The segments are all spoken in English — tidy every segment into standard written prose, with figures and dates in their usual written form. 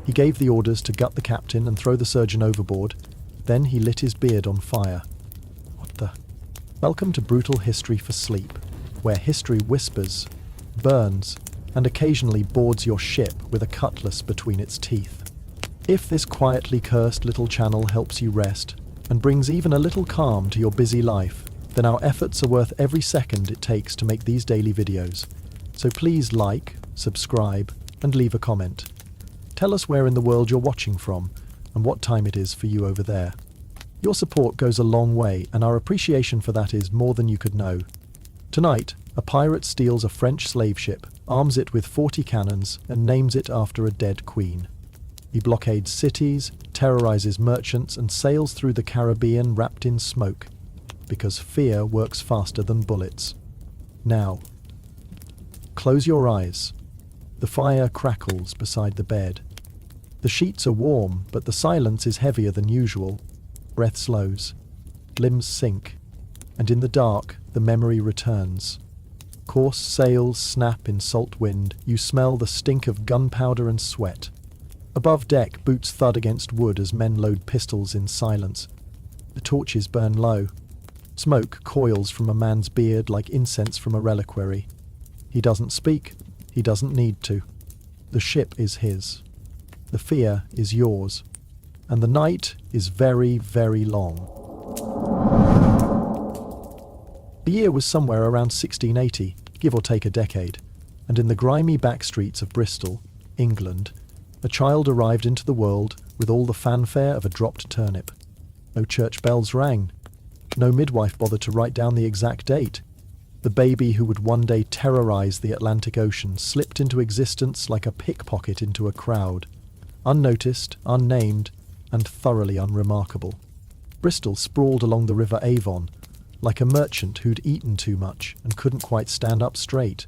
He gave the orders to gut the captain and throw the surgeon overboard. Then he lit his beard on fire. What the? Welcome to Brutal History for Sleep, where history whispers, burns, and occasionally boards your ship with a cutlass between its teeth. If this quietly cursed little channel helps you rest and brings even a little calm to your busy life, then our efforts are worth every second it takes to make these daily videos. So please like, subscribe, and leave a comment. Tell us where in the world you're watching from and what time it is for you over there. Your support goes a long way, and our appreciation for that is more than you could know. Tonight, a pirate steals a French slave ship, arms it with 40 cannons, and names it after a dead queen. He blockades cities, terrorizes merchants, and sails through the Caribbean wrapped in smoke, because fear works faster than bullets. Now, close your eyes. The fire crackles beside the bed. The sheets are warm, but the silence is heavier than usual. Breath slows, limbs sink, and in the dark, the memory returns. Coarse sails snap in salt wind. You smell the stink of gunpowder and sweat. Above deck, boots thud against wood as men load pistols in silence. The torches burn low. Smoke coils from a man's beard like incense from a reliquary. He doesn't speak. He doesn't need to. The ship is his. The fear is yours. And the night is very, very long. The year was somewhere around 1680, give or take a decade, and in the grimy back streets of Bristol, England, a child arrived into the world with all the fanfare of a dropped turnip. No church bells rang. No midwife bothered to write down the exact date. The baby who would one day terrorize the Atlantic Ocean slipped into existence like a pickpocket into a crowd, unnoticed, unnamed, and thoroughly unremarkable. Bristol sprawled along the River Avon, like a merchant who'd eaten too much and couldn't quite stand up straight.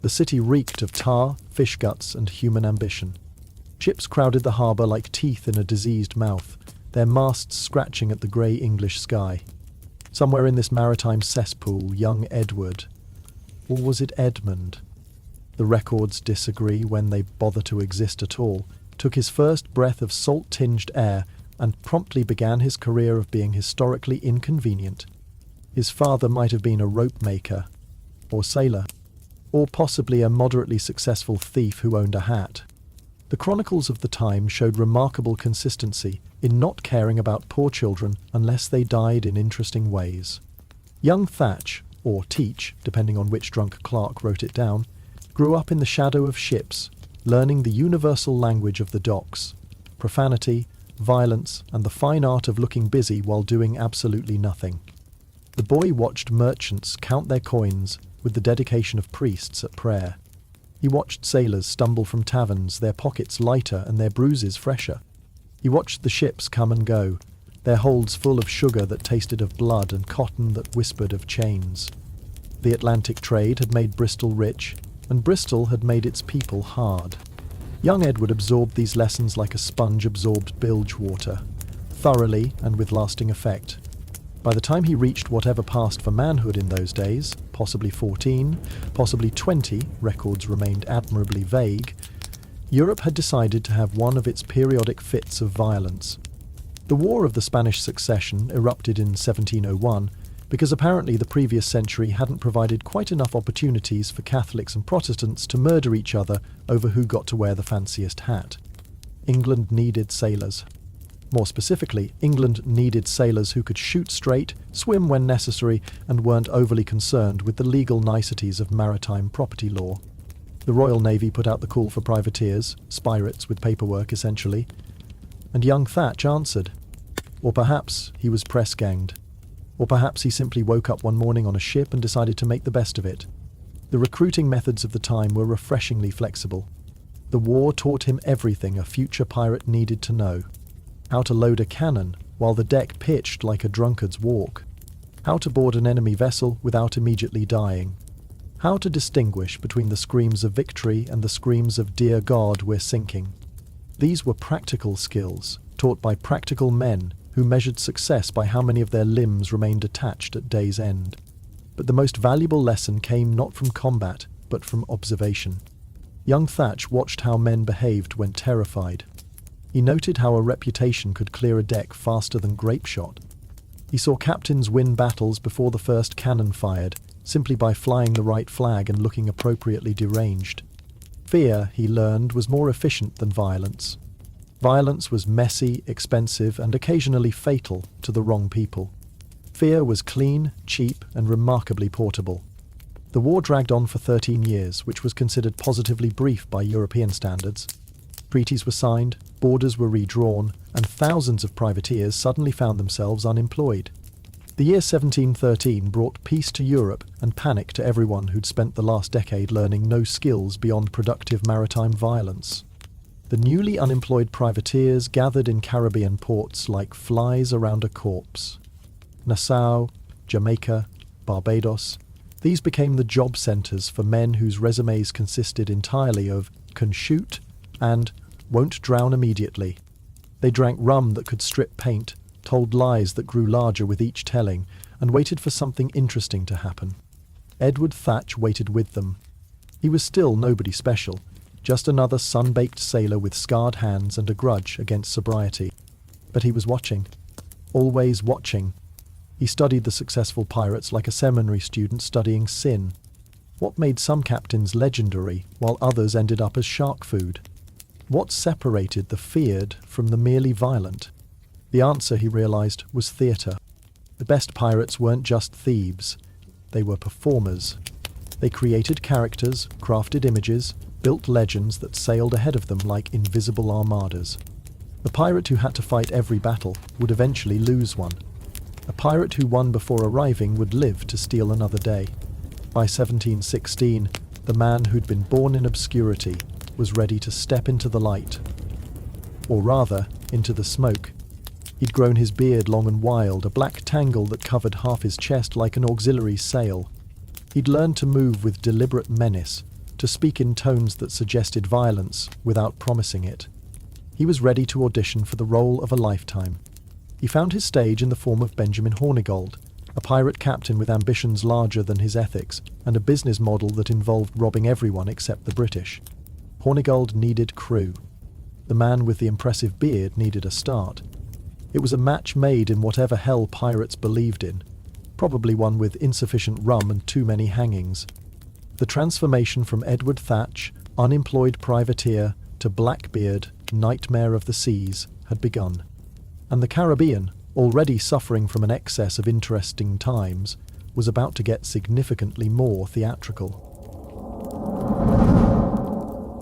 The city reeked of tar, fish guts, and human ambition. Ships crowded the harbour like teeth in a diseased mouth, their masts scratching at the grey English sky. Somewhere in this maritime cesspool, young Edward, or was it Edmund? The records disagree when they bother to exist at all, took his first breath of salt-tinged air and promptly began his career of being historically inconvenient. His father might have been a rope maker, or sailor, or possibly a moderately successful thief who owned a hat. The chronicles of the time showed remarkable consistency in not caring about poor children unless they died in interesting ways. Young Thatch, or Teach, depending on which drunk clerk wrote it down, grew up in the shadow of ships, learning the universal language of the docks, profanity, violence, and the fine art of looking busy while doing absolutely nothing. The boy watched merchants count their coins with the dedication of priests at prayer. He watched sailors stumble from taverns, their pockets lighter and their bruises fresher. He watched the ships come and go, their holds full of sugar that tasted of blood and cotton that whispered of chains. The Atlantic trade had made Bristol rich, and Bristol had made its people hard. Young Edward absorbed these lessons like a sponge absorbed bilge water, thoroughly and with lasting effect. By the time he reached whatever passed for manhood in those days, possibly 14, possibly 20, records remained admirably vague, Europe had decided to have one of its periodic fits of violence. The War of the Spanish Succession erupted in 1701 because apparently the previous century hadn't provided quite enough opportunities for Catholics and Protestants to murder each other over who got to wear the fanciest hat. England needed sailors. More specifically, England needed sailors who could shoot straight, swim when necessary, and weren't overly concerned with the legal niceties of maritime property law. The Royal Navy put out the call for privateers, spirates with paperwork essentially, and young Thatch answered. Or perhaps he was press-ganged. Or perhaps he simply woke up one morning on a ship and decided to make the best of it. The recruiting methods of the time were refreshingly flexible. The war taught him everything a future pirate needed to know. How to load a cannon while the deck pitched like a drunkard's walk. How to board an enemy vessel without immediately dying. How to distinguish between the screams of victory and the screams of "Dear God, we're sinking." These were practical skills, taught by practical men who measured success by how many of their limbs remained attached at day's end. But the most valuable lesson came not from combat, but from observation. Young Thatch watched how men behaved when terrified. He noted how a reputation could clear a deck faster than grape shot. He saw captains win battles before the first cannon fired, simply by flying the right flag and looking appropriately deranged. Fear, he learned, was more efficient than violence. Violence was messy, expensive, and occasionally fatal to the wrong people. Fear was clean, cheap, and remarkably portable. The war dragged on for 13 years, which was considered positively brief by European standards. Treaties were signed, borders were redrawn, and thousands of privateers suddenly found themselves unemployed. The year 1713 brought peace to Europe and panic to everyone who'd spent the last decade learning no skills beyond productive maritime violence. The newly unemployed privateers gathered in Caribbean ports like flies around a corpse. Nassau, Jamaica, Barbados, these became the job centres for men whose resumes consisted entirely of "can shoot" and "won't drown immediately." They drank rum that could strip paint, told lies that grew larger with each telling, and waited for something interesting to happen. Edward Thatch waited with them. He was still nobody special, just another sun-baked sailor with scarred hands and a grudge against sobriety. But he was watching. Always watching. He studied the successful pirates like a seminary student studying sin. What made some captains legendary, while others ended up as shark food? What separated the feared from the merely violent? The answer, he realized, was theatre. The best pirates weren't just thieves. They were performers. They created characters, crafted images, built legends that sailed ahead of them like invisible armadas. The pirate who had to fight every battle would eventually lose one. A pirate who won before arriving would live to steal another day. By 1716, the man who'd been born in obscurity was ready to step into the light. Or rather, into the smoke. He'd grown his beard long and wild, a black tangle that covered half his chest like an auxiliary sail. He'd learned to move with deliberate menace, to speak in tones that suggested violence without promising it. He was ready to audition for the role of a lifetime. He found his stage in the form of Benjamin Hornigold, a pirate captain with ambitions larger than his ethics, and a business model that involved robbing everyone except the British. Hornigold needed crew. The man with the impressive beard needed a start. It was a match made in whatever hell pirates believed in, probably one with insufficient rum and too many hangings. The transformation from Edward Thatch, unemployed privateer, to Blackbeard, nightmare of the seas, had begun. And the Caribbean, already suffering from an excess of interesting times, was about to get significantly more theatrical.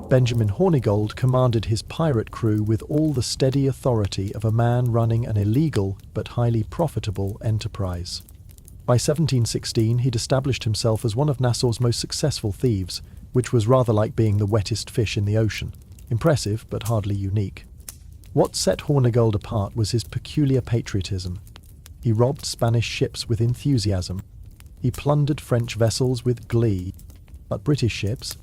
Benjamin Hornigold commanded his pirate crew with all the steady authority of a man running an illegal but highly profitable enterprise. By 1716, he'd established himself as one of Nassau's most successful thieves, which was rather like being the wettest fish in the ocean. Impressive, but hardly unique. What set Hornigold apart was his peculiar patriotism. He robbed Spanish ships with enthusiasm. He plundered French vessels with glee. But British ships,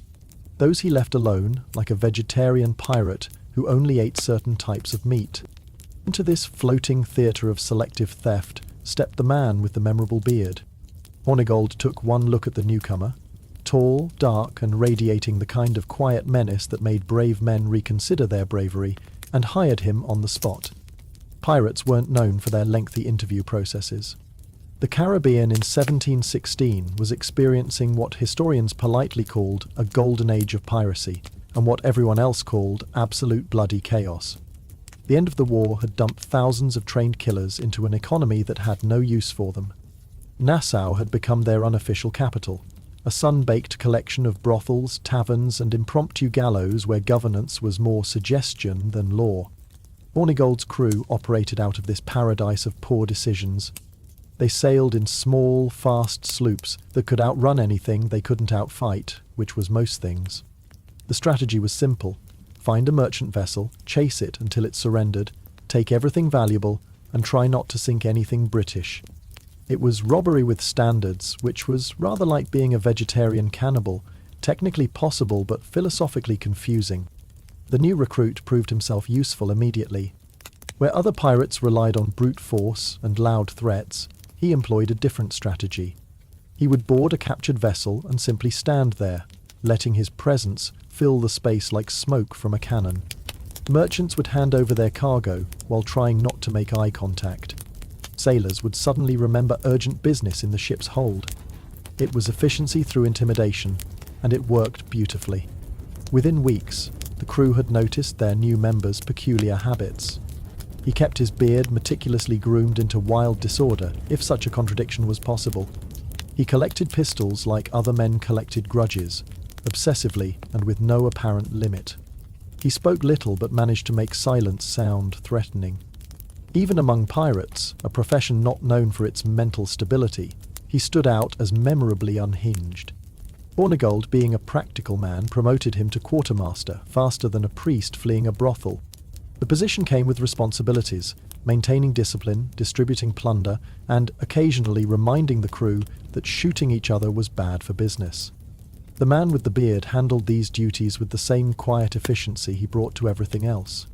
those he left alone, like a vegetarian pirate who only ate certain types of meat. Into this floating theatre of selective theft stepped the man with the memorable beard. Hornigold took one look at the newcomer, tall, dark, and radiating the kind of quiet menace that made brave men reconsider their bravery, and hired him on the spot. Pirates weren't known for their lengthy interview processes. The Caribbean in 1716 was experiencing what historians politely called a golden age of piracy, and what everyone else called absolute bloody chaos. The end of the war had dumped thousands of trained killers into an economy that had no use for them. Nassau had become their unofficial capital, a sun-baked collection of brothels, taverns, and impromptu gallows where governance was more suggestion than law. Hornigold's crew operated out of this paradise of poor decisions. They sailed in small, fast sloops that could outrun anything they couldn't outfight, which was most things. The strategy was simple. Find a merchant vessel, chase it until it surrendered, take everything valuable, and try not to sink anything British. It was robbery with standards, which was rather like being a vegetarian cannibal, technically possible but philosophically confusing. The new recruit proved himself useful immediately. Where other pirates relied on brute force and loud threats, he employed a different strategy. He would board a captured vessel and simply stand there, letting his presence fill the space like smoke from a cannon. Merchants would hand over their cargo while trying not to make eye contact. Sailors would suddenly remember urgent business in the ship's hold. It was efficiency through intimidation, and it worked beautifully. Within weeks, the crew had noticed their new member's peculiar habits. He kept his beard meticulously groomed into wild disorder, if such a contradiction was possible. He collected pistols like other men collected grudges, obsessively and with no apparent limit. He spoke little but managed to make silence sound threatening. Even among pirates, a profession not known for its mental stability, he stood out as memorably unhinged. Hornigold, being a practical man, promoted him to quartermaster faster than a priest fleeing a brothel. The position came with responsibilities, maintaining discipline, distributing plunder, and occasionally reminding the crew that shooting each other was bad for business. The man with the beard handled these duties with the same quiet efficiency he brought to everything else.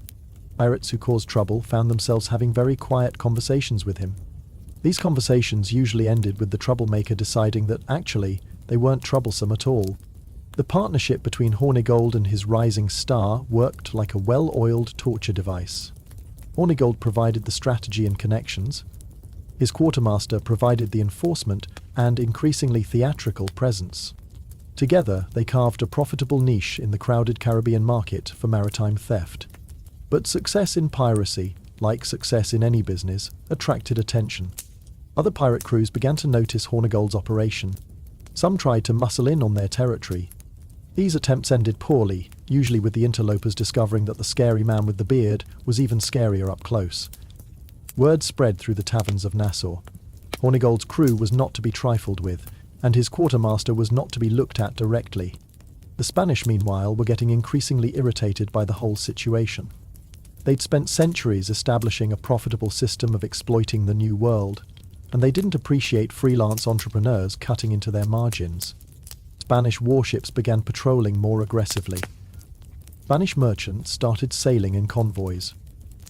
Pirates who caused trouble found themselves having very quiet conversations with him. These conversations usually ended with the troublemaker deciding that actually they weren't troublesome at all. The partnership between Hornigold and his rising star worked like a well-oiled torture device. Hornigold provided the strategy and connections. His quartermaster provided the enforcement and increasingly theatrical presence. Together, they carved a profitable niche in the crowded Caribbean market for maritime theft. But success in piracy, like success in any business, attracted attention. Other pirate crews began to notice Hornigold's operation. Some tried to muscle in on their territory. These attempts ended poorly, usually with the interlopers discovering that the scary man with the beard was even scarier up close. Word spread through the taverns of Nassau. Hornigold's crew was not to be trifled with, and his quartermaster was not to be looked at directly. The Spanish, meanwhile, were getting increasingly irritated by the whole situation. They'd spent centuries establishing a profitable system of exploiting the New World, and they didn't appreciate freelance entrepreneurs cutting into their margins. Spanish warships began patrolling more aggressively. Spanish merchants started sailing in convoys.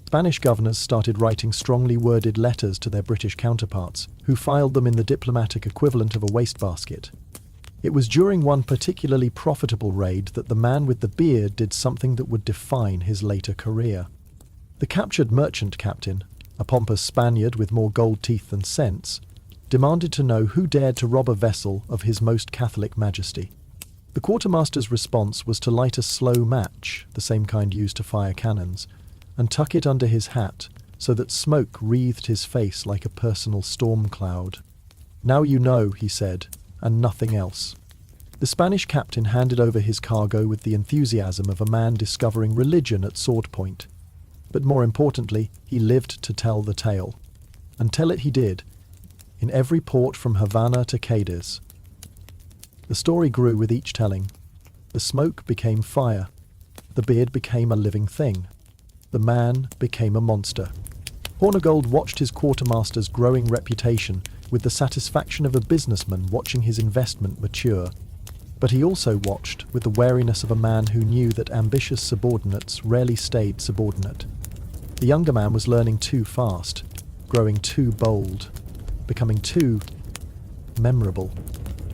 Spanish governors started writing strongly worded letters to their British counterparts, who filed them in the diplomatic equivalent of a wastebasket. It was during one particularly profitable raid that the man with the beard did something that would define his later career. The captured merchant captain, a pompous Spaniard with more gold teeth than sense, demanded to know who dared to rob a vessel of His Most Catholic Majesty. The quartermaster's response was to light a slow match, the same kind used to fire cannons, and tuck it under his hat so that smoke wreathed his face like a personal storm cloud. "Now you know," he said, and nothing else. The Spanish captain handed over his cargo with the enthusiasm of a man discovering religion at sword point. But more importantly, he lived to tell the tale. And tell it he did, in every port from Havana to Cadiz. The story grew with each telling. The smoke became fire. The beard became a living thing. The man became a monster. Hornigold watched his quartermaster's growing reputation with the satisfaction of a businessman watching his investment mature. But he also watched with the wariness of a man who knew that ambitious subordinates rarely stayed subordinate. The younger man was learning too fast, growing too bold, becoming too memorable.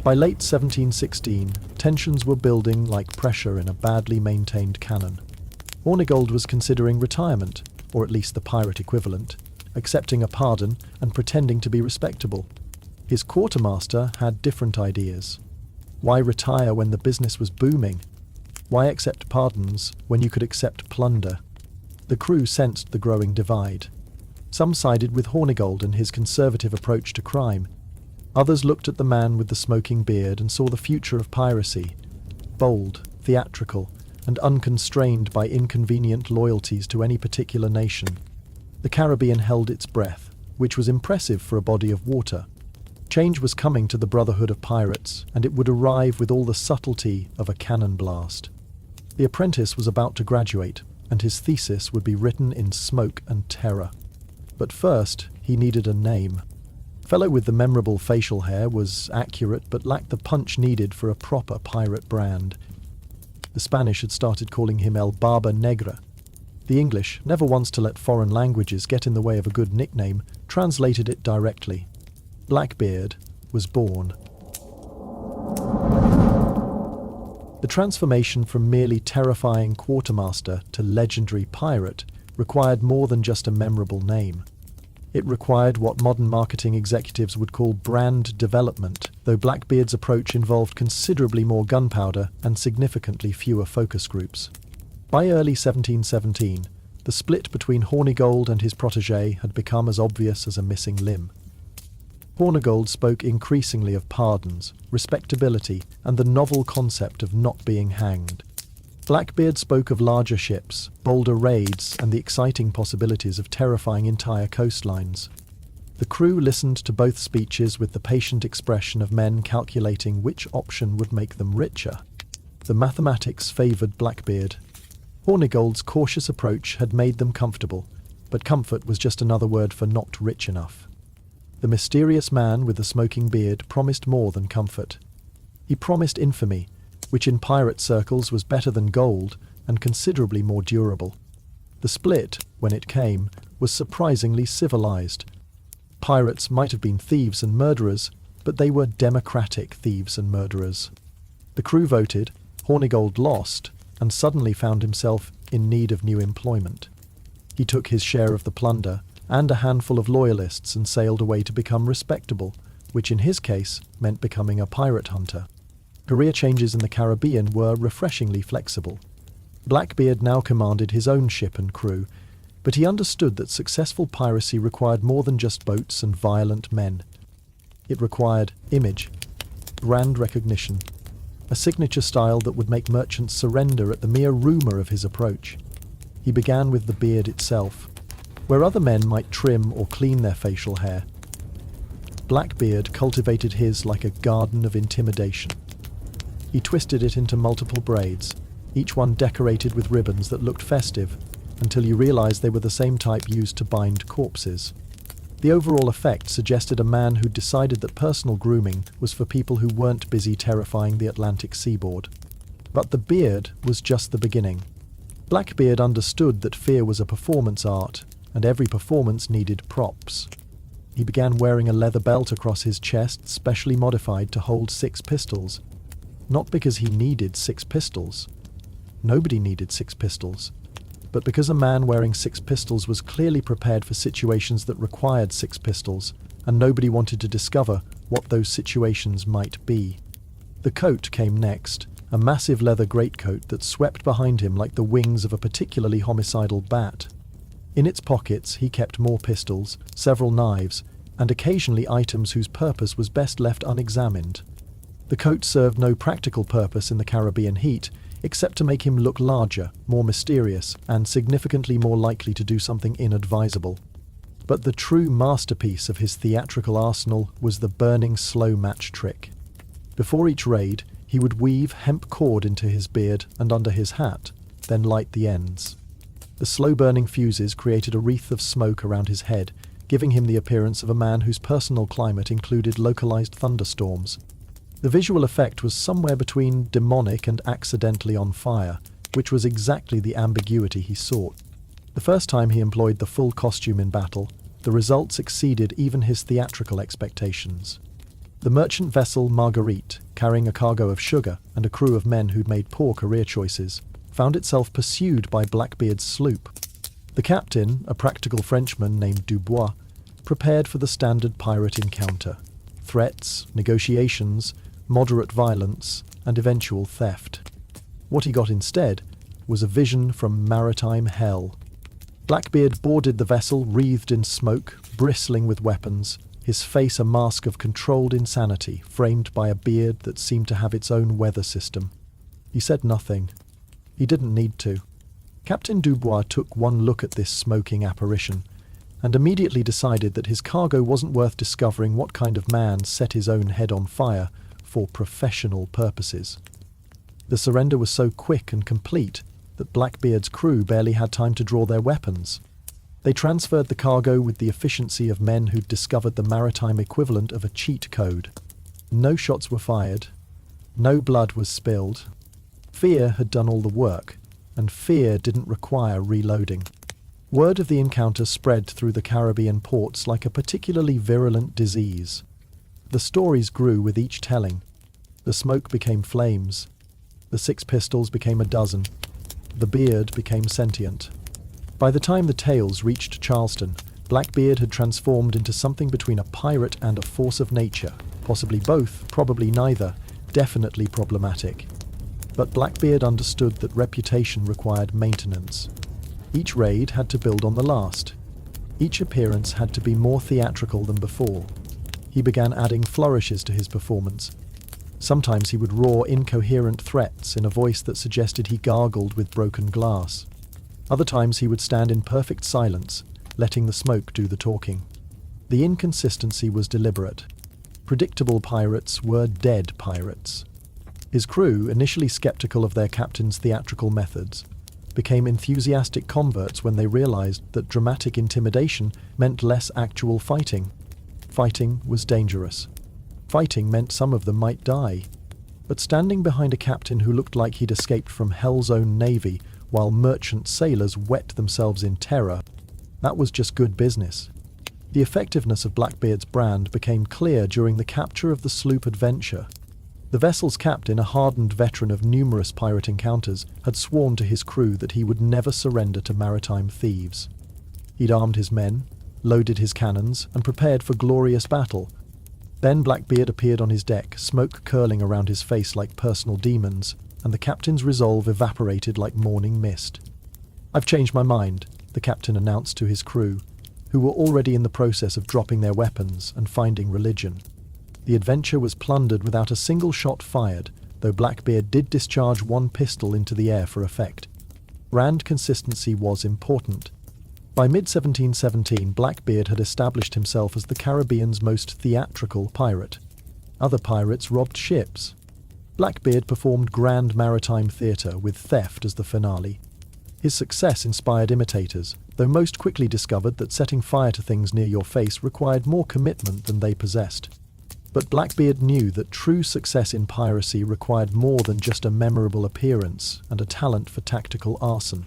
By late 1716, tensions were building like pressure in a badly maintained cannon. Hornigold was considering retirement, or at least the pirate equivalent, accepting a pardon and pretending to be respectable. His quartermaster had different ideas. Why retire when the business was booming? Why accept pardons when you could accept plunder? The crew sensed the growing divide. Some sided with Hornigold and his conservative approach to crime. Others looked at the man with the smoking beard and saw the future of piracy, bold, theatrical, and unconstrained by inconvenient loyalties to any particular nation. The Caribbean held its breath, which was impressive for a body of water. Change was coming to the Brotherhood of Pirates, and it would arrive with all the subtlety of a cannon blast. The apprentice was about to graduate, and his thesis would be written in smoke and terror. But first, he needed a name. The fellow with the memorable facial hair was accurate but lacked the punch needed for a proper pirate brand. The Spanish had started calling him El Barba Negra. The English, never once to let foreign languages get in the way of a good nickname, translated it directly. Blackbeard was born. The transformation from merely terrifying quartermaster to legendary pirate required more than just a memorable name. It required what modern marketing executives would call brand development, though Blackbeard's approach involved considerably more gunpowder and significantly fewer focus groups. By early 1717, the split between Hornigold and his protégé had become as obvious as a missing limb. Hornigold spoke increasingly of pardons, respectability, and the novel concept of not being hanged. Blackbeard spoke of larger ships, bolder raids, and the exciting possibilities of terrifying entire coastlines. The crew listened to both speeches with the patient expression of men calculating which option would make them richer. The mathematics favoured Blackbeard. Hornigold's cautious approach had made them comfortable, but comfort was just another word for not rich enough. The mysterious man with the smoking beard promised more than comfort. He promised infamy, which in pirate circles was better than gold and considerably more durable. The split, when it came, was surprisingly civilized. Pirates might have been thieves and murderers, but they were democratic thieves and murderers. The crew voted, Hornigold lost, and suddenly found himself in need of new employment. He took his share of the plunder and a handful of loyalists and sailed away to become respectable, which in his case meant becoming a pirate hunter. Career changes in the Caribbean were refreshingly flexible. Blackbeard now commanded his own ship and crew, but he understood that successful piracy required more than just boats and violent men. It required image, brand recognition, a signature style that would make merchants surrender at the mere rumour of his approach. He began with the beard itself. Where other men might trim or clean their facial hair, Blackbeard cultivated his like a garden of intimidation. He twisted it into multiple braids, each one decorated with ribbons that looked festive, until you realized they were the same type used to bind corpses. The overall effect suggested a man who decided that personal grooming was for people who weren't busy terrifying the Atlantic seaboard. But the beard was just the beginning. Blackbeard understood that fear was a performance art, and every performance needed props. He began wearing a leather belt across his chest, specially modified to hold 6 pistols. Not because he needed 6 pistols. Nobody needed 6 pistols. But because a man wearing 6 pistols was clearly prepared for situations that required 6 pistols, and nobody wanted to discover what those situations might be. The coat came next, a massive leather greatcoat that swept behind him like the wings of a particularly homicidal bat. In its pockets he kept more pistols, several knives, and occasionally items whose purpose was best left unexamined. The coat served no practical purpose in the Caribbean heat, except to make him look larger, more mysterious, and significantly more likely to do something inadvisable. But the true masterpiece of his theatrical arsenal was the burning slow match trick. Before each raid, he would weave hemp cord into his beard and under his hat, then light the ends. The slow-burning fuses created a wreath of smoke around his head, giving him the appearance of a man whose personal climate included localized thunderstorms. The visual effect was somewhere between demonic and accidentally on fire, which was exactly the ambiguity he sought. The first time he employed the full costume in battle, the results exceeded even his theatrical expectations. The merchant vessel Marguerite, carrying a cargo of sugar and a crew of men who'd made poor career choices, found itself pursued by Blackbeard's sloop. The captain, a practical Frenchman named Dubois, prepared for the standard pirate encounter: threats, negotiations, moderate violence, and eventual theft. What he got instead was a vision from maritime hell. Blackbeard boarded the vessel wreathed in smoke, bristling with weapons, his face a mask of controlled insanity framed by a beard that seemed to have its own weather system. He said nothing. He didn't need to. Captain Dubois took one look at this smoking apparition and immediately decided that his cargo wasn't worth discovering what kind of man set his own head on fire for professional purposes. The surrender was so quick and complete that Blackbeard's crew barely had time to draw their weapons. They transferred the cargo with the efficiency of men who'd discovered the maritime equivalent of a cheat code. No shots were fired. No blood was spilled. Fear had done all the work, and fear didn't require reloading. Word of the encounter spread through the Caribbean ports like a particularly virulent disease. The stories grew with each telling. The smoke became flames. The The 6 pistols became a dozen. The beard became sentient. By the time the tales reached Charleston, Blackbeard had transformed into something between a pirate and a force of nature. Possibly both, probably neither, definitely problematic. But Blackbeard understood that reputation required maintenance. Each raid had to build on the last. Each appearance had to be more theatrical than before. He began adding flourishes to his performance. Sometimes he would roar incoherent threats in a voice that suggested he gargled with broken glass. Other times he would stand in perfect silence, letting the smoke do the talking. The inconsistency was deliberate. Predictable pirates were dead pirates. His crew, initially skeptical of their captain's theatrical methods, became enthusiastic converts when they realized that dramatic intimidation meant less actual fighting. Fighting was dangerous. Fighting meant some of them might die. But standing behind a captain who looked like he'd escaped from hell's own navy while merchant sailors wet themselves in terror, that was just good business. The effectiveness of Blackbeard's brand became clear during the capture of the sloop Adventure. The vessel's captain, a hardened veteran of numerous pirate encounters, had sworn to his crew that he would never surrender to maritime thieves. He'd armed his men, loaded his cannons, and prepared for glorious battle. Then Blackbeard appeared on his deck, smoke curling around his face like personal demons, and the captain's resolve evaporated like morning mist. "I've changed my mind," the captain announced to his crew, who were already in the process of dropping their weapons and finding religion. The Adventure was plundered without a single shot fired, though Blackbeard did discharge 1 pistol into the air for effect. Brand consistency was important. By mid-1717, Blackbeard had established himself as the Caribbean's most theatrical pirate. Other pirates robbed ships. Blackbeard performed grand maritime theatre, with theft as the finale. His success inspired imitators, though most quickly discovered that setting fire to things near your face required more commitment than they possessed. But Blackbeard knew that true success in piracy required more than just a memorable appearance and a talent for tactical arson.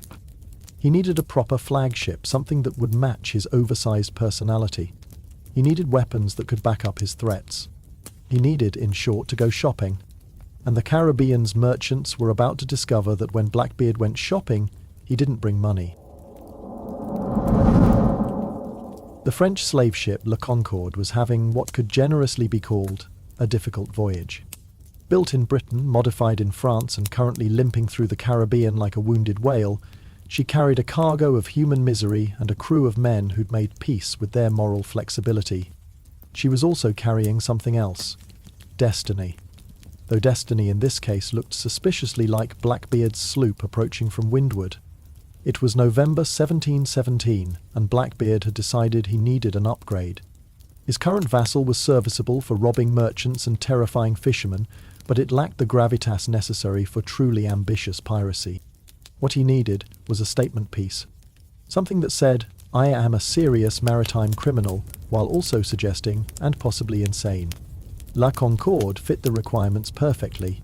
He needed a proper flagship, something that would match his oversized personality. He needed weapons that could back up his threats. He needed, in short, to go shopping. And the Caribbean's merchants were about to discover that when Blackbeard went shopping, he didn't bring money. The French slave ship La Concorde was having what could generously be called a difficult voyage. Built in Britain, modified in France, and currently limping through the Caribbean like a wounded whale, she carried a cargo of human misery and a crew of men who'd made peace with their moral flexibility. She was also carrying something else: destiny. Though destiny in this case looked suspiciously like Blackbeard's sloop approaching from windward. It was November 1717, and Blackbeard had decided he needed an upgrade. His current vessel was serviceable for robbing merchants and terrifying fishermen, but it lacked the gravitas necessary for truly ambitious piracy. What he needed was a statement piece. Something that said, "I am a serious maritime criminal," while also suggesting, and possibly insane. La Concorde fit the requirements perfectly.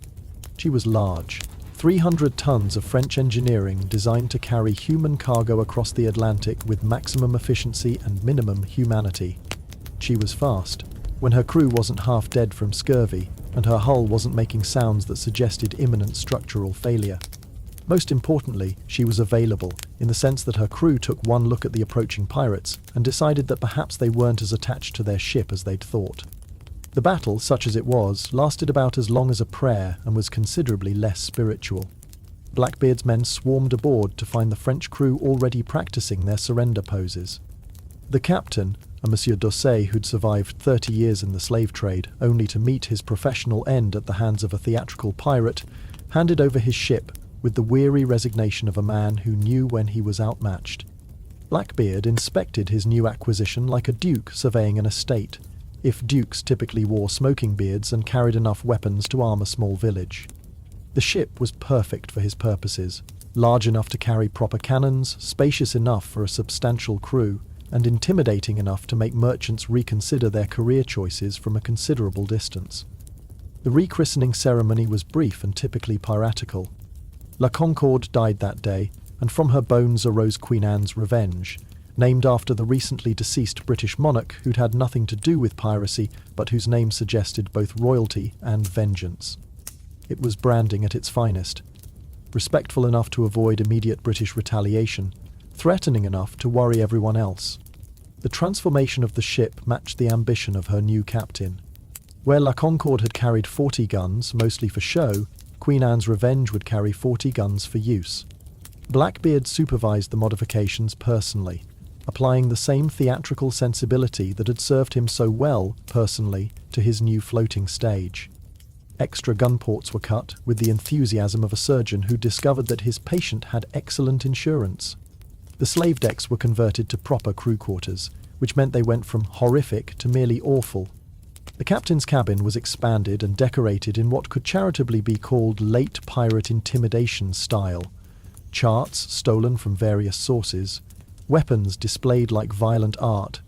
She was large, 300 tons of French engineering designed to carry human cargo across the Atlantic with maximum efficiency and minimum humanity. She was fast, when her crew wasn't half dead from scurvy, and her hull wasn't making sounds that suggested imminent structural failure. Most importantly, she was available, in the sense that her crew took one look at the approaching pirates and decided that perhaps they weren't as attached to their ship as they'd thought. The battle, such as it was, lasted about as long as a prayer and was considerably less spiritual. Blackbeard's men swarmed aboard to find the French crew already practicing their surrender poses. The captain, a Monsieur Doucet who'd survived 30 years in the slave trade, only to meet his professional end at the hands of a theatrical pirate, handed over his ship with the weary resignation of a man who knew when he was outmatched. Blackbeard inspected his new acquisition like a duke surveying an estate, if dukes typically wore smoking beards and carried enough weapons to arm a small village. The ship was perfect for his purposes, large enough to carry proper cannons, spacious enough for a substantial crew, and intimidating enough to make merchants reconsider their career choices from a considerable distance. The rechristening ceremony was brief and typically piratical. La Concorde died that day, and from her bones arose Queen Anne's Revenge, named after the recently deceased British monarch who'd had nothing to do with piracy, but whose name suggested both royalty and vengeance. It was branding at its finest. Respectful enough to avoid immediate British retaliation, threatening enough to worry everyone else. The transformation of the ship matched the ambition of her new captain. Where La Concorde had carried 40 guns, mostly for show, Queen Anne's Revenge would carry 40 guns for use. Blackbeard supervised the modifications personally, applying the same theatrical sensibility that had served him so well, personally, to his new floating stage. Extra gun ports were cut with the enthusiasm of a surgeon who discovered that his patient had excellent insurance. The slave decks were converted to proper crew quarters, which meant they went from horrific to merely awful. The captain's cabin was expanded and decorated in what could charitably be called late pirate intimidation style. Charts stolen from various sources, weapons displayed like violent art,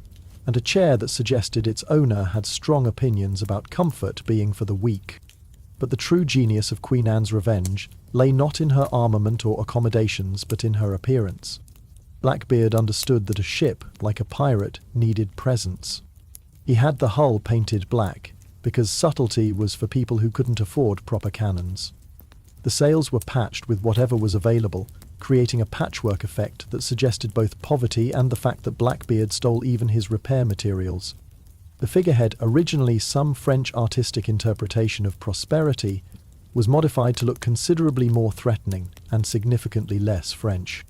and a chair that suggested its owner had strong opinions about comfort being for the weak. But the true genius of Queen Anne's Revenge lay not in her armament or accommodations, but in her appearance. Blackbeard understood that a ship, like a pirate, needed presence. He had the hull painted black, because subtlety was for people who couldn't afford proper cannons. The sails were patched with whatever was available, creating a patchwork effect that suggested both poverty and the fact that Blackbeard stole even his repair materials. The figurehead, originally some French artistic interpretation of prosperity, was modified to look considerably more threatening and significantly less French.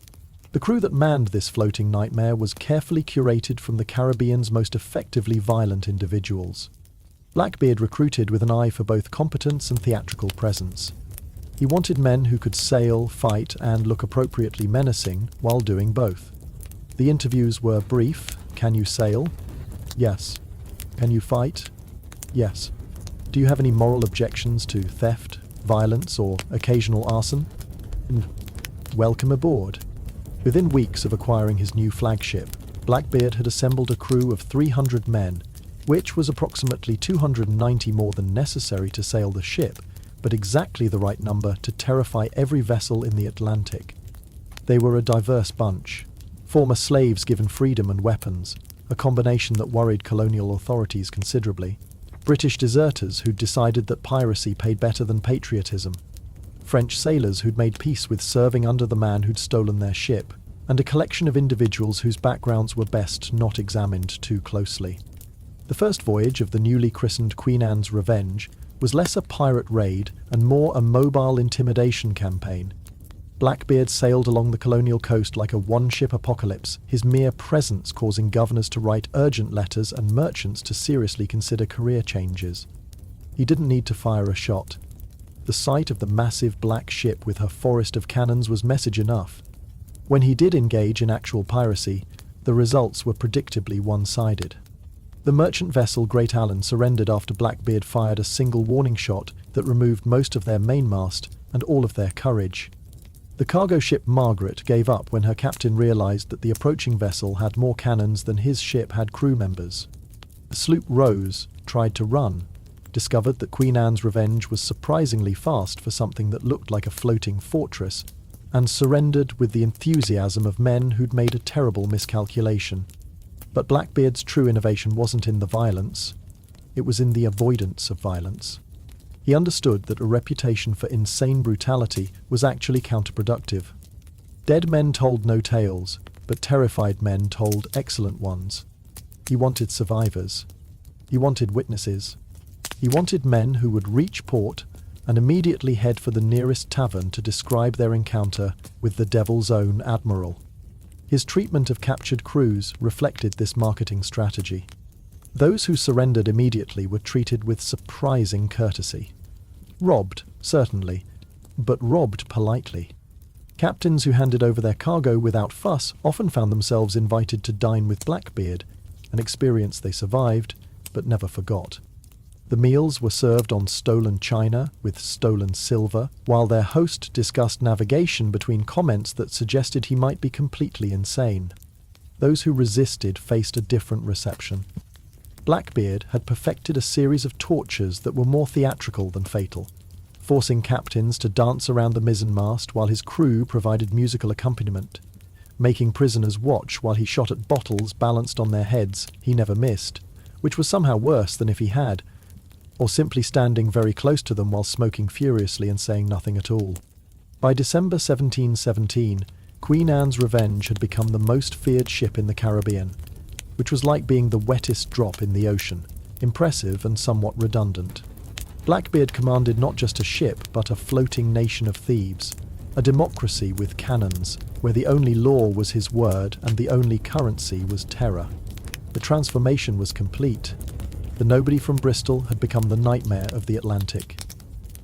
The crew that manned this floating nightmare was carefully curated from the Caribbean's most effectively violent individuals. Blackbeard recruited with an eye for both competence and theatrical presence. He wanted men who could sail, fight, and look appropriately menacing while doing both. The interviews were brief. Can you sail? Yes. Can you fight? Yes. Do you have any moral objections to theft, violence, or occasional arson? Welcome aboard. Within weeks of acquiring his new flagship, Blackbeard had assembled a crew of 300 men, which was approximately 290 more than necessary to sail the ship, but exactly the right number to terrify every vessel in the Atlantic. They were a diverse bunch. Former slaves given freedom and weapons, a combination that worried colonial authorities considerably. British deserters who'd decided that piracy paid better than patriotism. French sailors who'd made peace with serving under the man who'd stolen their ship, and a collection of individuals whose backgrounds were best not examined too closely. The first voyage of the newly christened Queen Anne's Revenge was less a pirate raid and more a mobile intimidation campaign. Blackbeard sailed along the colonial coast like a one-ship apocalypse, his mere presence causing governors to write urgent letters and merchants to seriously consider career changes. He didn't need to fire a shot. The sight of the massive black ship with her forest of cannons was message enough. When he did engage in actual piracy, the results were predictably one-sided. The merchant vessel Great Allen surrendered after Blackbeard fired a single warning shot that removed most of their mainmast and all of their courage. The cargo ship Margaret gave up when her captain realized that the approaching vessel had more cannons than his ship had crew members. The sloop Rose tried to run, discovered that Queen Anne's Revenge was surprisingly fast for something that looked like a floating fortress, and surrendered with the enthusiasm of men who'd made a terrible miscalculation. But Blackbeard's true innovation wasn't in the violence, it was in the avoidance of violence. He understood that a reputation for insane brutality was actually counterproductive. Dead men told no tales, but terrified men told excellent ones. He wanted survivors. He wanted witnesses. He wanted men who would reach port and immediately head for the nearest tavern to describe their encounter with the devil's own admiral. His treatment of captured crews reflected this marketing strategy. Those who surrendered immediately were treated with surprising courtesy. Robbed, certainly, but robbed politely. Captains who handed over their cargo without fuss often found themselves invited to dine with Blackbeard, an experience they survived but never forgot. The meals were served on stolen china with stolen silver, while their host discussed navigation between comments that suggested he might be completely insane. Those who resisted faced a different reception. Blackbeard had perfected a series of tortures that were more theatrical than fatal, forcing captains to dance around the mizzenmast while his crew provided musical accompaniment, making prisoners watch while he shot at bottles balanced on their heads he never missed, which was somehow worse than if he had, or simply standing very close to them while smoking furiously and saying nothing at all. By December 1717, Queen Anne's Revenge had become the most feared ship in the Caribbean, which was like being the wettest drop in the ocean, impressive and somewhat redundant. Blackbeard commanded not just a ship, but a floating nation of thieves, a democracy with cannons, where the only law was his word and the only currency was terror. The transformation was complete. The nobody from Bristol had become the nightmare of the Atlantic.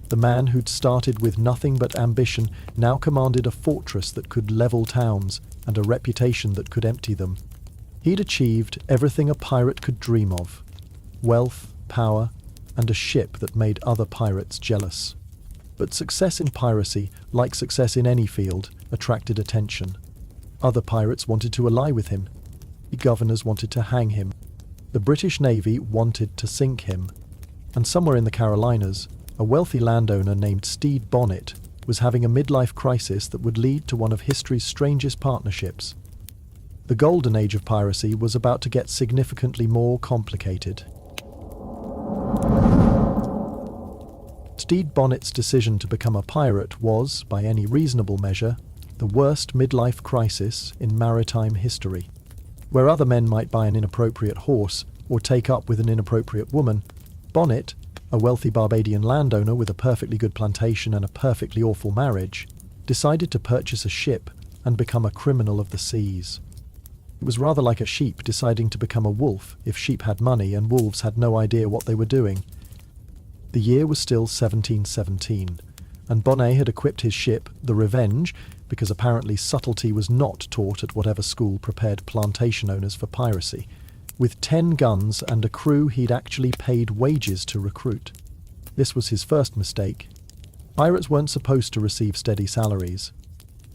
The man who'd started with nothing but ambition now commanded a fortress that could level towns and a reputation that could empty them. He'd achieved everything a pirate could dream of: wealth, power, and a ship that made other pirates jealous. But success in piracy, like success in any field, attracted attention. Other pirates wanted to ally with him. The governors wanted to hang him. The British Navy wanted to sink him. And somewhere in the Carolinas, a wealthy landowner named Stede Bonnet was having a midlife crisis that would lead to one of history's strangest partnerships. The golden age of piracy was about to get significantly more complicated. Stede Bonnet's decision to become a pirate was, by any reasonable measure, the worst midlife crisis in maritime history. Where other men might buy an inappropriate horse or take up with an inappropriate woman, Bonnet, a wealthy Barbadian landowner with a perfectly good plantation and a perfectly awful marriage, decided to purchase a ship and become a criminal of the seas. It was rather like a sheep deciding to become a wolf if sheep had money and wolves had no idea what they were doing. The year was still 1717, and Bonnet had equipped his ship, the Revenge, because apparently subtlety was not taught at whatever school prepared plantation owners for piracy, with 10 guns and a crew he'd actually paid wages to recruit. This was his first mistake. Pirates weren't supposed to receive steady salaries.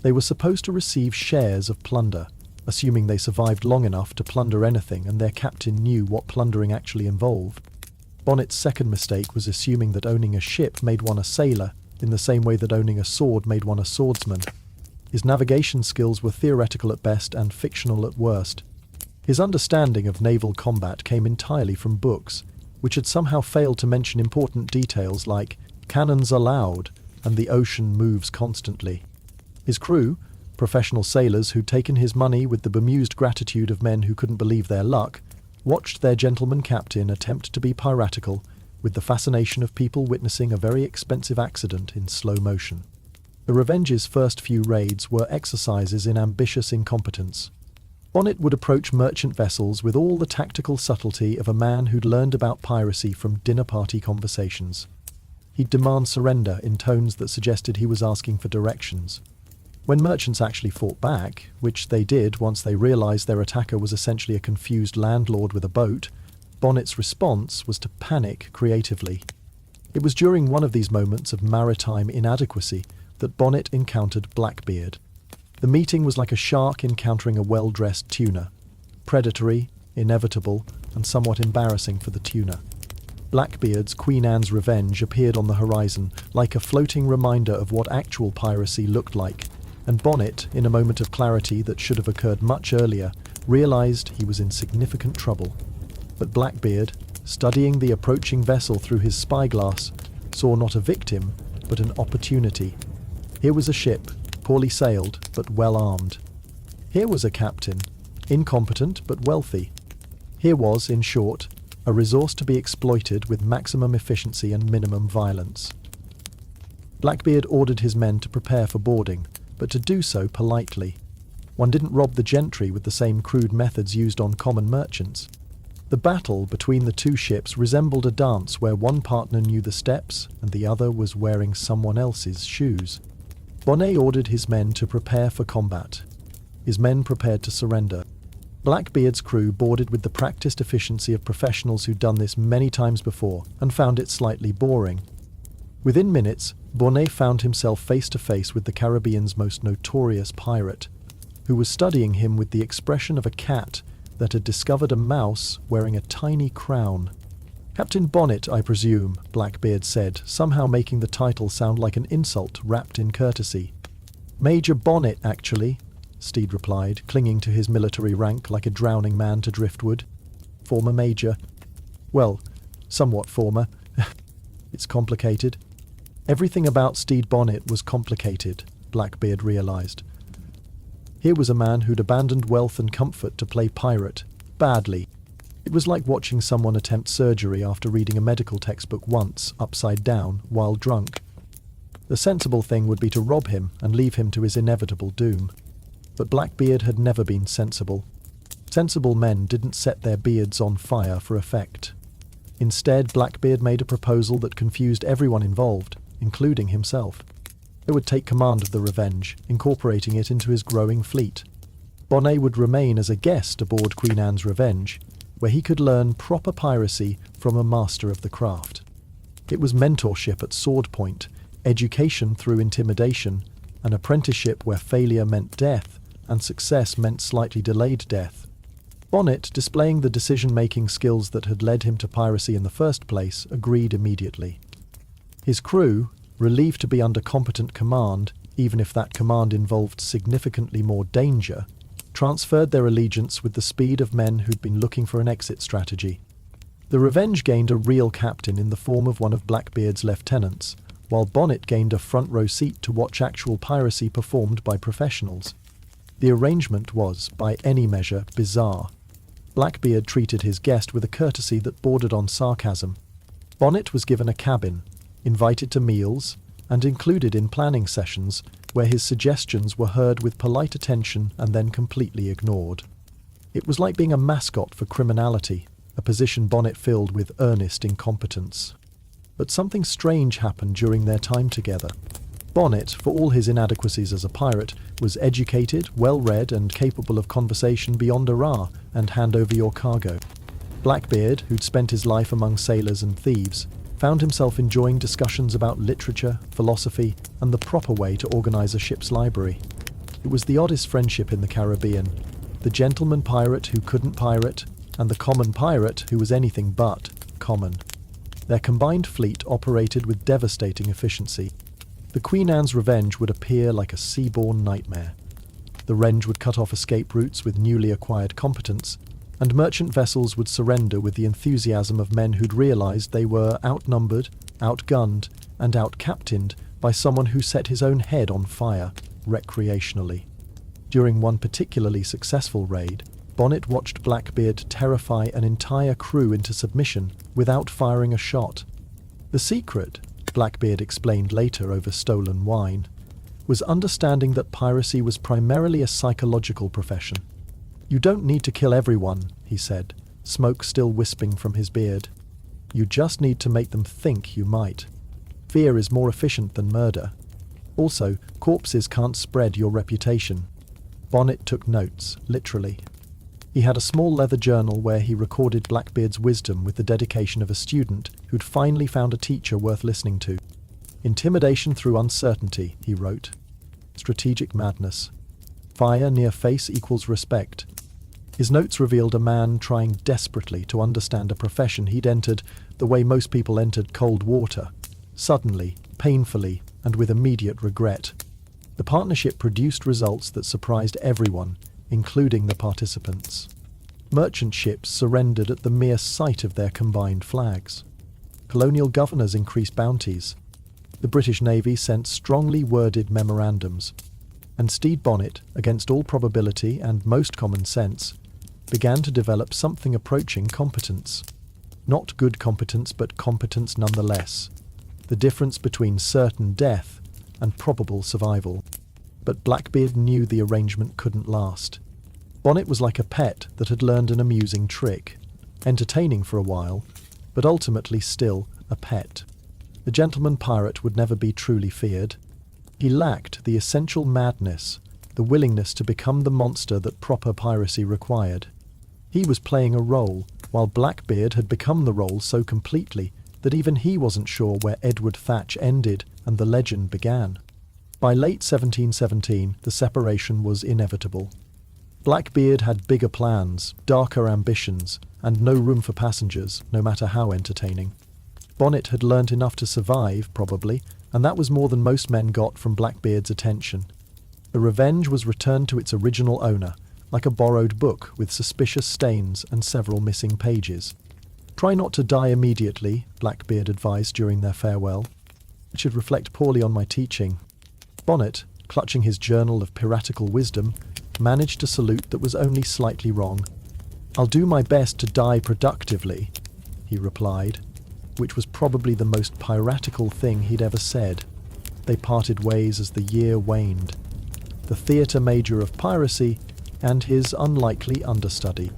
They were supposed to receive shares of plunder, assuming they survived long enough to plunder anything and their captain knew what plundering actually involved. Bonnet's second mistake was assuming that owning a ship made one a sailor, in the same way that owning a sword made one a swordsman. His navigation skills were theoretical at best and fictional at worst. His understanding of naval combat came entirely from books, which had somehow failed to mention important details like cannons are loud and the ocean moves constantly. His crew, professional sailors who'd taken his money with the bemused gratitude of men who couldn't believe their luck, watched their gentleman captain attempt to be piratical with the fascination of people witnessing a very expensive accident in slow motion. The Revenge's first few raids were exercises in ambitious incompetence. Bonnet would approach merchant vessels with all the tactical subtlety of a man who'd learned about piracy from dinner party conversations. He'd demand surrender in tones that suggested he was asking for directions. When merchants actually fought back, which they did once they realized their attacker was essentially a confused landlord with a boat, Bonnet's response was to panic creatively. It was during one of these moments of maritime inadequacy that Bonnet encountered Blackbeard. The meeting was like a shark encountering a well-dressed tuna, predatory, inevitable, and somewhat embarrassing for the tuna. Blackbeard's Queen Anne's Revenge appeared on the horizon like a floating reminder of what actual piracy looked like, and Bonnet, in a moment of clarity that should have occurred much earlier, realized he was in significant trouble. But Blackbeard, studying the approaching vessel through his spyglass, saw not a victim, but an opportunity. Here was a ship, poorly sailed, but well armed. Here was a captain, incompetent but wealthy. Here was, in short, a resource to be exploited with maximum efficiency and minimum violence. Blackbeard ordered his men to prepare for boarding, but to do so politely. One didn't rob the gentry with the same crude methods used on common merchants. The battle between the two ships resembled a dance where one partner knew the steps and the other was wearing someone else's shoes. Bonnet ordered his men to prepare for combat. His men prepared to surrender. Blackbeard's crew boarded with the practiced efficiency of professionals who'd done this many times before and found it slightly boring. Within minutes, Bonnet found himself face to face with the Caribbean's most notorious pirate, who was studying him with the expression of a cat that had discovered a mouse wearing a tiny crown. "Captain Bonnet, I presume," Blackbeard said, somehow making the title sound like an insult wrapped in courtesy. "Major Bonnet, actually," Stede replied, clinging to his military rank like a drowning man to driftwood. "Former major. Well, somewhat former. It's complicated. Everything about Stede Bonnet was complicated, Blackbeard realised. Here was a man who'd abandoned wealth and comfort to play pirate, badly. It was like watching someone attempt surgery after reading a medical textbook once, upside down, while drunk. The sensible thing would be to rob him and leave him to his inevitable doom. But Blackbeard had never been sensible. Sensible men didn't set their beards on fire for effect. Instead, Blackbeard made a proposal that confused everyone involved, including himself. He would take command of the Revenge, incorporating it into his growing fleet. Bonnet would remain as a guest aboard Queen Anne's Revenge, where he could learn proper piracy from a master of the craft. It was mentorship at sword point, education through intimidation, an apprenticeship where failure meant death and success meant slightly delayed death. Bonnet, displaying the decision-making skills that had led him to piracy in the first place, agreed immediately. His crew, relieved to be under competent command, even if that command involved significantly more danger, transferred their allegiance with the speed of men who'd been looking for an exit strategy. The Revenge gained a real captain in the form of one of Blackbeard's lieutenants, while Bonnet gained a front-row seat to watch actual piracy performed by professionals. The arrangement was, by any measure, bizarre. Blackbeard treated his guest with a courtesy that bordered on sarcasm. Bonnet was given a cabin, invited to meals, and included in planning sessions where his suggestions were heard with polite attention and then completely ignored. It was like being a mascot for criminality, a position Bonnet filled with earnest incompetence. But something strange happened during their time together. Bonnet, for all his inadequacies as a pirate, was educated, well-read, and capable of conversation beyond a ra and hand over your cargo. Blackbeard, who'd spent his life among sailors and thieves, found himself enjoying discussions about literature, philosophy, and the proper way to organize a ship's library. It was the oddest friendship in the Caribbean, the gentleman pirate who couldn't pirate, and the common pirate who was anything but common. Their combined fleet operated with devastating efficiency. The Queen Anne's Revenge would appear like a seaborne nightmare. The Revenge would cut off escape routes with newly acquired competence, and merchant vessels would surrender with the enthusiasm of men who'd realized they were outnumbered, outgunned, and out-captained by someone who set his own head on fire, recreationally. During one particularly successful raid, Bonnet watched Blackbeard terrify an entire crew into submission without firing a shot. The secret, Blackbeard explained later over stolen wine, was understanding that piracy was primarily a psychological profession. "You don't need to kill everyone," he said, smoke still wisping from his beard. "You just need to make them think you might. Fear is more efficient than murder. Also, corpses can't spread your reputation." Bonnet took notes, literally. He had a small leather journal where he recorded Blackbeard's wisdom with the dedication of a student who'd finally found a teacher worth listening to. "Intimidation through uncertainty," he wrote. "Strategic madness. Fire near face equals respect." His notes revealed a man trying desperately to understand a profession he'd entered the way most people entered cold water, suddenly, painfully, and with immediate regret. The partnership produced results that surprised everyone, including the participants. Merchant ships surrendered at the mere sight of their combined flags. Colonial governors increased bounties. The British Navy sent strongly worded memorandums. And Stede Bonnet, against all probability and most common sense, began to develop something approaching competence. Not good competence, but competence nonetheless. The difference between certain death and probable survival. But Blackbeard knew the arrangement couldn't last. Bonnet was like a pet that had learned an amusing trick, entertaining for a while, but ultimately still a pet. The gentleman pirate would never be truly feared. He lacked the essential madness, the willingness to become the monster that proper piracy required. He was playing a role, while Blackbeard had become the role so completely that even he wasn't sure where Edward Thatch ended and the legend began. By late 1717, the separation was inevitable. Blackbeard had bigger plans, darker ambitions, and no room for passengers, no matter how entertaining. Bonnet had learnt enough to survive, probably, and that was more than most men got from Blackbeard's attention. The Revenge was returned to its original owner, like a borrowed book with suspicious stains and several missing pages. "Try not to die immediately," Blackbeard advised during their farewell. "It should reflect poorly on my teaching." Bonnet, clutching his journal of piratical wisdom, managed a salute that was only slightly wrong. "I'll do my best to die productively," he replied, which was probably the most piratical thing he'd ever said. They parted ways as the year waned. The theatre major of piracy and his unlikely understudy.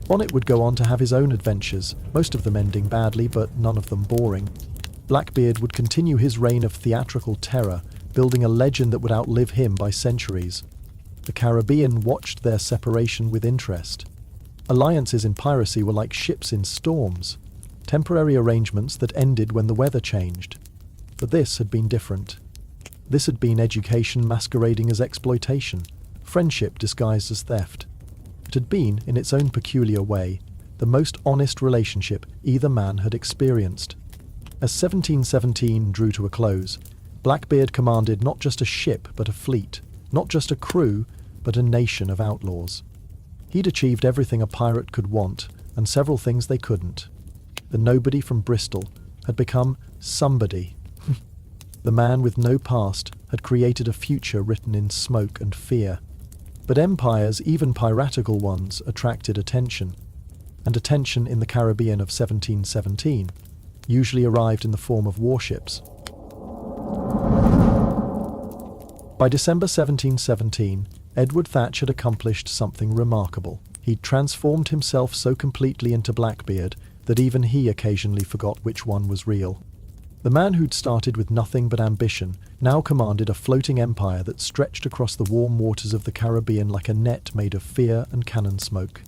Bonnet would go on to have his own adventures, most of them ending badly, but none of them boring. Blackbeard would continue his reign of theatrical terror, building a legend that would outlive him by centuries. The Caribbean watched their separation with interest. Alliances in piracy were like ships in storms, temporary arrangements that ended when the weather changed. But this had been different. This had been education masquerading as exploitation, friendship disguised as theft. It had been, in its own peculiar way, the most honest relationship either man had experienced. As 1717 drew to a close, Blackbeard commanded not just a ship but a fleet, not just a crew but a nation of outlaws. He'd achieved everything a pirate could want, and several things they couldn't. The nobody from Bristol had become somebody. The man with no past had created a future written in smoke and fear. But empires, even piratical ones, attracted attention. And attention in the Caribbean of 1717 usually arrived in the form of warships. By December 1717, Edward Thatch had accomplished something remarkable. He'd transformed himself so completely into Blackbeard that even he occasionally forgot which one was real. The man who'd started with nothing but ambition now commanded a floating empire that stretched across the warm waters of the Caribbean like a net made of fear and cannon smoke.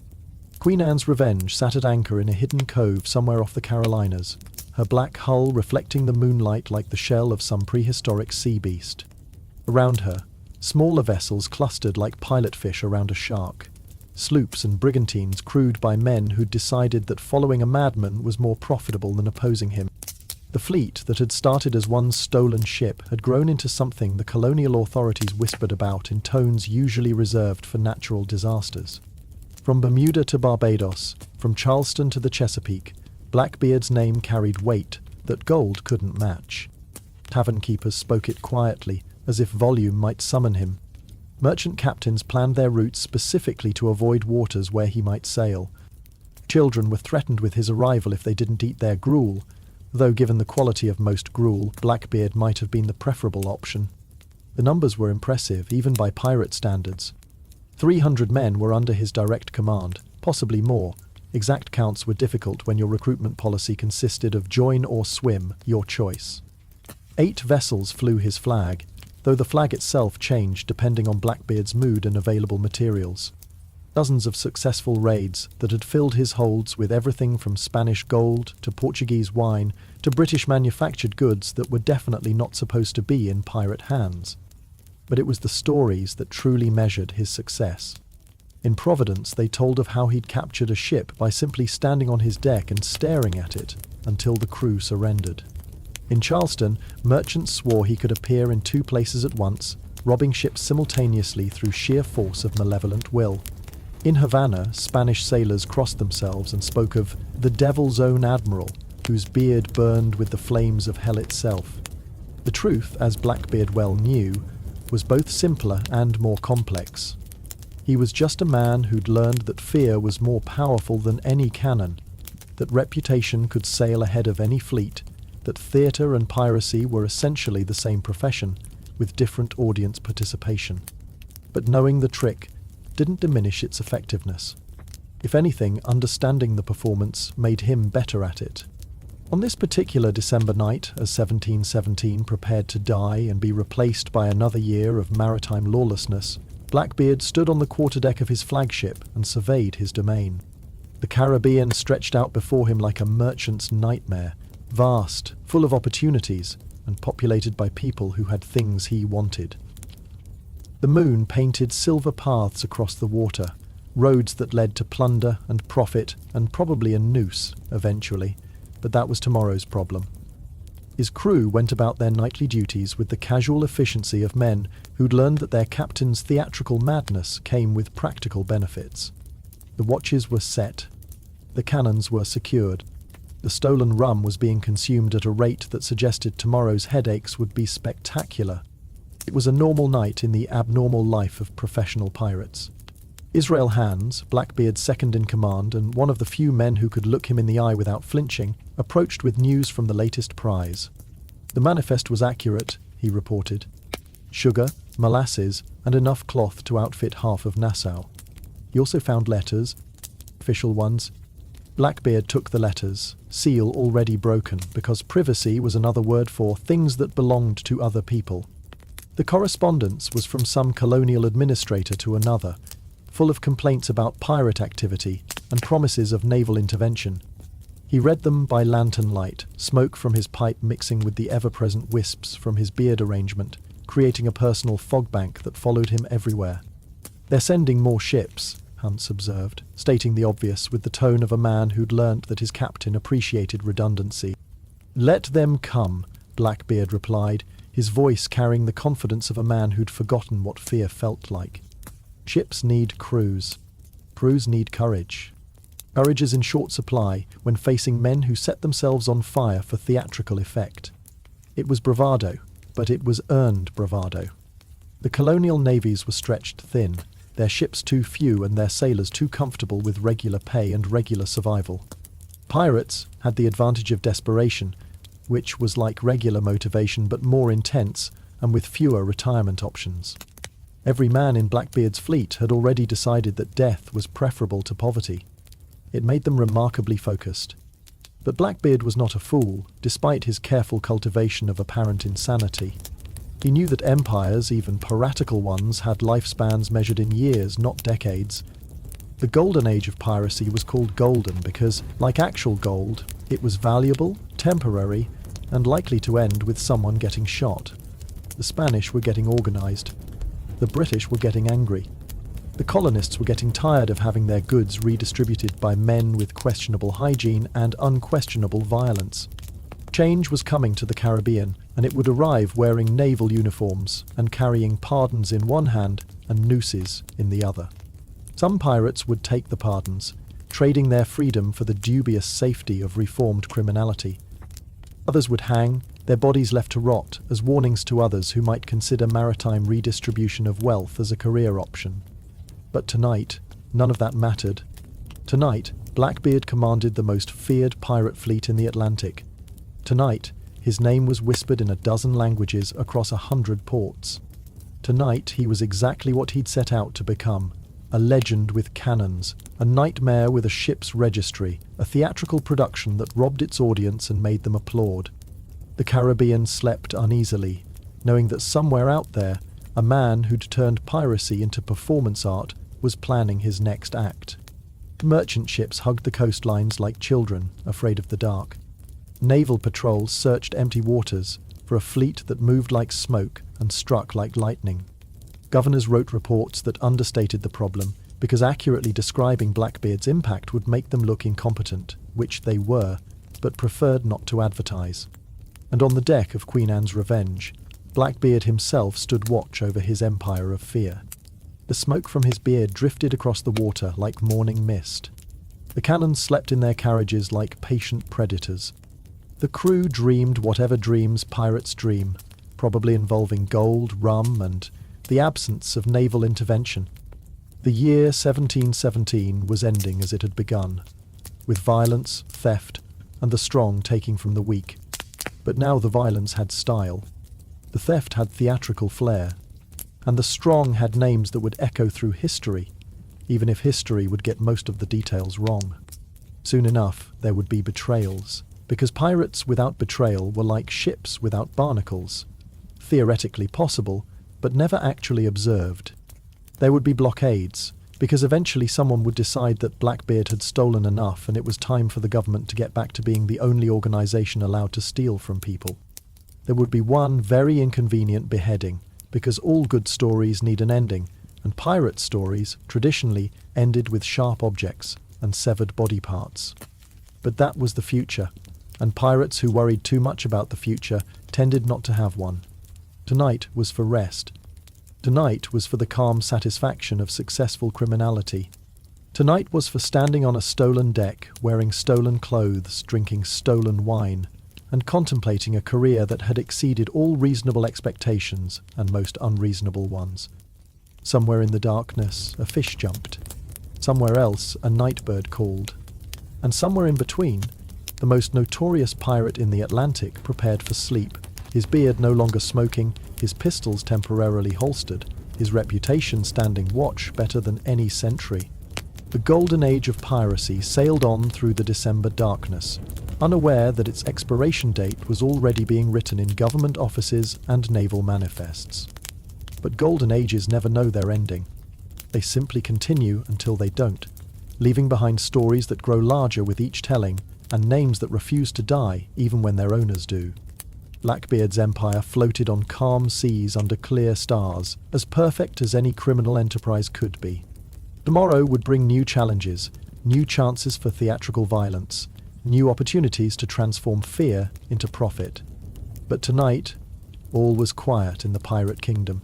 Queen Anne's Revenge sat at anchor in a hidden cove somewhere off the Carolinas, her black hull reflecting the moonlight like the shell of some prehistoric sea beast. Around her, smaller vessels clustered like pilot fish around a shark. Sloops and brigantines crewed by men who'd decided that following a madman was more profitable than opposing him. The fleet that had started as one stolen ship had grown into something the colonial authorities whispered about in tones usually reserved for natural disasters. From Bermuda to Barbados, from Charleston to the Chesapeake, Blackbeard's name carried weight that gold couldn't match. Tavern keepers spoke it quietly, as if volume might summon him. Merchant captains planned their routes specifically to avoid waters where he might sail. Children were threatened with his arrival if they didn't eat their gruel, though given the quality of most gruel, Blackbeard might have been the preferable option. The numbers were impressive, even by pirate standards. 300 men were under his direct command, possibly more. Exact counts were difficult when your recruitment policy consisted of join or swim, your choice. 8 vessels flew his flag, though the flag itself changed depending on Blackbeard's mood and available materials. Dozens of successful raids that had filled his holds with everything from Spanish gold to Portuguese wine to British manufactured goods that were definitely not supposed to be in pirate hands. But it was the stories that truly measured his success. In Providence, they told of how he'd captured a ship by simply standing on his deck and staring at it until the crew surrendered. In Charleston, merchants swore he could appear in 2 places at once, robbing ships simultaneously through sheer force of malevolent will. In Havana, Spanish sailors crossed themselves and spoke of the devil's own admiral, whose beard burned with the flames of hell itself. The truth, as Blackbeard well knew, was both simpler and more complex. He was just a man who'd learned that fear was more powerful than any cannon, that reputation could sail ahead of any fleet, that theatre and piracy were essentially the same profession, with different audience participation. But knowing the trick didn't diminish its effectiveness. If anything, understanding the performance made him better at it. On this particular December night, as 1717 prepared to die and be replaced by another year of maritime lawlessness, Blackbeard stood on the quarterdeck of his flagship and surveyed his domain. The Caribbean stretched out before him like a merchant's nightmare, vast, full of opportunities, and populated by people who had things he wanted. The moon painted silver paths across the water, roads that led to plunder and profit and probably a noose, eventually, but that was tomorrow's problem. His crew went about their nightly duties with the casual efficiency of men who'd learned that their captain's theatrical madness came with practical benefits. The watches were set. The cannons were secured. The stolen rum was being consumed at a rate that suggested tomorrow's headaches would be spectacular. It was a normal night in the abnormal life of professional pirates. Israel Hands, Blackbeard's second in command and one of the few men who could look him in the eye without flinching, approached with news from the latest prize. The manifest was accurate, he reported. Sugar, molasses, and enough cloth to outfit half of Nassau. He also found letters, official ones. Blackbeard took the letters, seal already broken, because privacy was another word for things that belonged to other people. The correspondence was from some colonial administrator to another, full of complaints about pirate activity and promises of naval intervention. He read them by lantern light, smoke from his pipe mixing with the ever-present wisps from his beard arrangement, creating a personal fog bank that followed him everywhere. "They're sending more ships," Hans observed, stating the obvious with the tone of a man who'd learnt that his captain appreciated redundancy. "Let them come," Blackbeard replied, his voice carrying the confidence of a man who'd forgotten what fear felt like. "Ships need crews. Crews need courage. Courage is in short supply when facing men who set themselves on fire for theatrical effect." It was bravado, but it was earned bravado. The colonial navies were stretched thin, their ships too few and their sailors too comfortable with regular pay and regular survival. Pirates had the advantage of desperation, which was like regular motivation but more intense and with fewer retirement options. Every man in Blackbeard's fleet had already decided that death was preferable to poverty. It made them remarkably focused. But Blackbeard was not a fool, despite his careful cultivation of apparent insanity. He knew that empires, even piratical ones, had lifespans measured in years, not decades. The golden age of piracy was called golden because, like actual gold, it was valuable, temporary, and likely to end with someone getting shot. The Spanish were getting organized. The British were getting angry. The colonists were getting tired of having their goods redistributed by men with questionable hygiene and unquestionable violence. Change was coming to the Caribbean, and it would arrive wearing naval uniforms and carrying pardons in one hand and nooses in the other. Some pirates would take the pardons, trading their freedom for the dubious safety of reformed criminality. Others would hang, their bodies left to rot as warnings to others who might consider maritime redistribution of wealth as a career option. But tonight, none of that mattered. Tonight, Blackbeard commanded the most feared pirate fleet in the Atlantic. Tonight, his name was whispered in a dozen languages across 100 ports. Tonight, he was exactly what he'd set out to become. A legend with cannons, a nightmare with a ship's registry, a theatrical production that robbed its audience and made them applaud. The Caribbean slept uneasily, knowing that somewhere out there, a man who'd turned piracy into performance art was planning his next act. Merchant ships hugged the coastlines like children, afraid of the dark. Naval patrols searched empty waters for a fleet that moved like smoke and struck like lightning. Governors wrote reports that understated the problem because accurately describing Blackbeard's impact would make them look incompetent, which they were, but preferred not to advertise. And on the deck of Queen Anne's Revenge, Blackbeard himself stood watch over his empire of fear. The smoke from his beard drifted across the water like morning mist. The cannons slept in their carriages like patient predators. The crew dreamed whatever dreams pirates dream, probably involving gold, rum, and the absence of naval intervention. The year 1717 was ending as it had begun, with violence, theft, and the strong taking from the weak. But now the violence had style. The theft had theatrical flair, and the strong had names that would echo through history, even if history would get most of the details wrong. Soon enough, there would be betrayals, because pirates without betrayal were like ships without barnacles, theoretically possible, but never actually observed. There would be blockades, because eventually someone would decide that Blackbeard had stolen enough and it was time for the government to get back to being the only organization allowed to steal from people. There would be one very inconvenient beheading, because all good stories need an ending, and pirate stories traditionally ended with sharp objects and severed body parts. But that was the future, and pirates who worried too much about the future tended not to have one. Tonight was for rest. Tonight was for the calm satisfaction of successful criminality. Tonight was for standing on a stolen deck, wearing stolen clothes, drinking stolen wine, and contemplating a career that had exceeded all reasonable expectations and most unreasonable ones. Somewhere in the darkness, a fish jumped. Somewhere else, a nightbird called. And somewhere in between, the most notorious pirate in the Atlantic prepared for sleep, his beard no longer smoking, his pistols temporarily holstered, his reputation standing watch better than any sentry. The golden age of piracy sailed on through the December darkness, unaware that its expiration date was already being written in government offices and naval manifests. But golden ages never know their ending. They simply continue until they don't, leaving behind stories that grow larger with each telling and names that refuse to die even when their owners do. Blackbeard's empire floated on calm seas under clear stars, as perfect as any criminal enterprise could be. Tomorrow would bring new challenges, new chances for theatrical violence, new opportunities to transform fear into profit. But tonight, all was quiet in the pirate kingdom.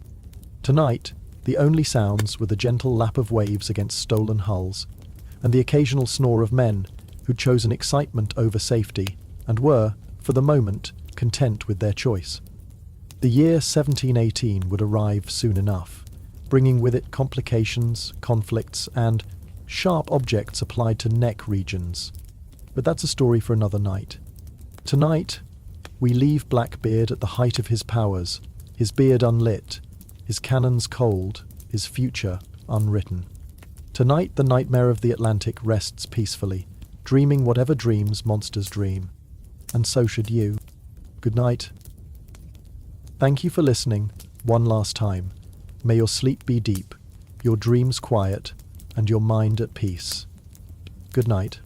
Tonight, the only sounds were the gentle lap of waves against stolen hulls, and the occasional snore of men who'd chosen excitement over safety and were, for the moment, content with their choice. The year 1718 would arrive soon enough, bringing with it complications, conflicts, and sharp objects applied to neck regions. But that's a story for another night. Tonight, we leave Blackbeard at the height of his powers, his beard unlit, his cannons cold, his future unwritten. Tonight, the nightmare of the Atlantic rests peacefully, dreaming whatever dreams monsters dream. And so should you. Good night. Thank you for listening one last time. May your sleep be deep, your dreams quiet, and your mind at peace. Good night.